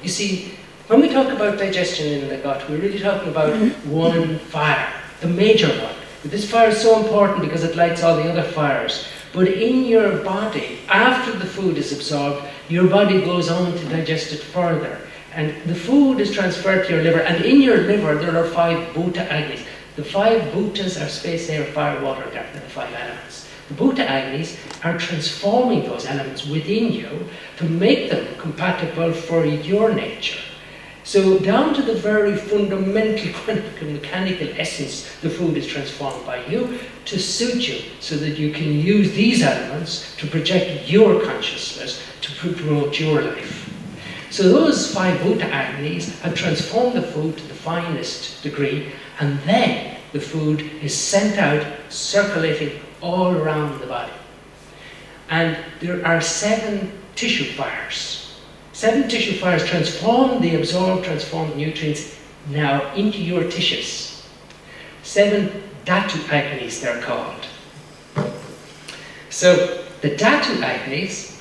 You see, when we talk about digestion in the gut, we're really talking about one fire, the major one. But this fire is so important because it lights all the other fires. But in your body, after the food is absorbed, your body goes on to digest it further. And the food is transferred to your liver, and in your liver there are 5 Bhuta Agnis. The 5 Bhutas are space, air, fire, water, and earth, the 5 elements. The Bhuta Agnis are transforming those elements within you to make them compatible for your nature. So down to the very fundamental quantum mechanical essence, the food is transformed by you to suit you so that you can use these elements to project your consciousness, to promote your life. So those 5 Bhuta Agnis have transformed the food to the finest degree, and then the food is sent out, circulating all around the body. And there are 7 tissue fires. 7 tissue fires transform the absorbed, transformed nutrients now into your tissues. 7 Dhatu Agnis, they're called. So the Dhatu Agnis,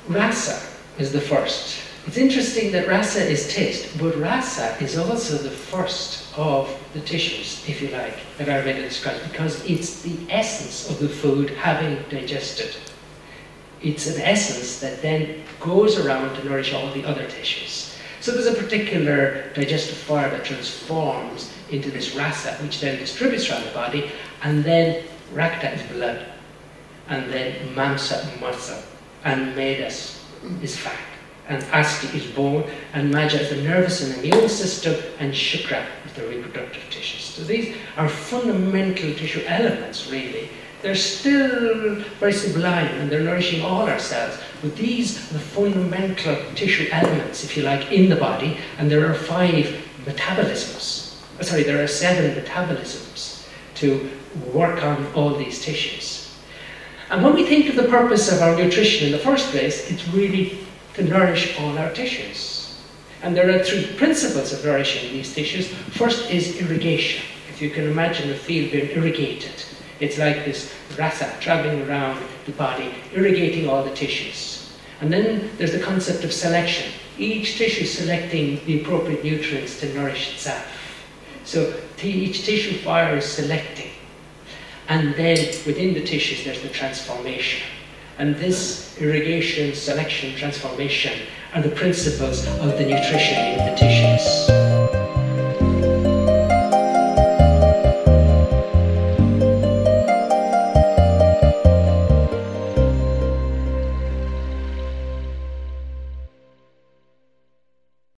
Rasa is the first. It's interesting that Rasa is taste, but Rasa is also the first of the tissues, if you like, that Ayurveda describes, because it's the essence of the food having digested. It's an essence that then goes around to nourish all the other tissues. So there's a particular digestive fire that transforms into this Rasa, which then distributes around the body, and then Rakta is blood, and then Mamsa is muscle, and Medas is fat, and Asti is bone, and Maja is the nervous and immune system, and Shukra is the reproductive tissues. So these are fundamental tissue elements, really. They're still very sublime, and they're nourishing all our cells, but these are the fundamental tissue elements, if you like, in the body, and there are 5 metabolisms. Sorry, there are 7 metabolisms to work on all these tissues. And when we think of the purpose of our nutrition in the first place, it's really to nourish all our tissues. And there are 3 principles of nourishing these tissues. First is irrigation. If you can imagine a field being irrigated, it's like this rasa traveling around the body, irrigating all the tissues. And then there's the concept of selection. Each tissue selecting the appropriate nutrients to nourish itself. So each tissue fire is selecting. And then within the tissues there's the transformation. And this irrigation, selection, transformation are the principles of the nutrition in the tissues.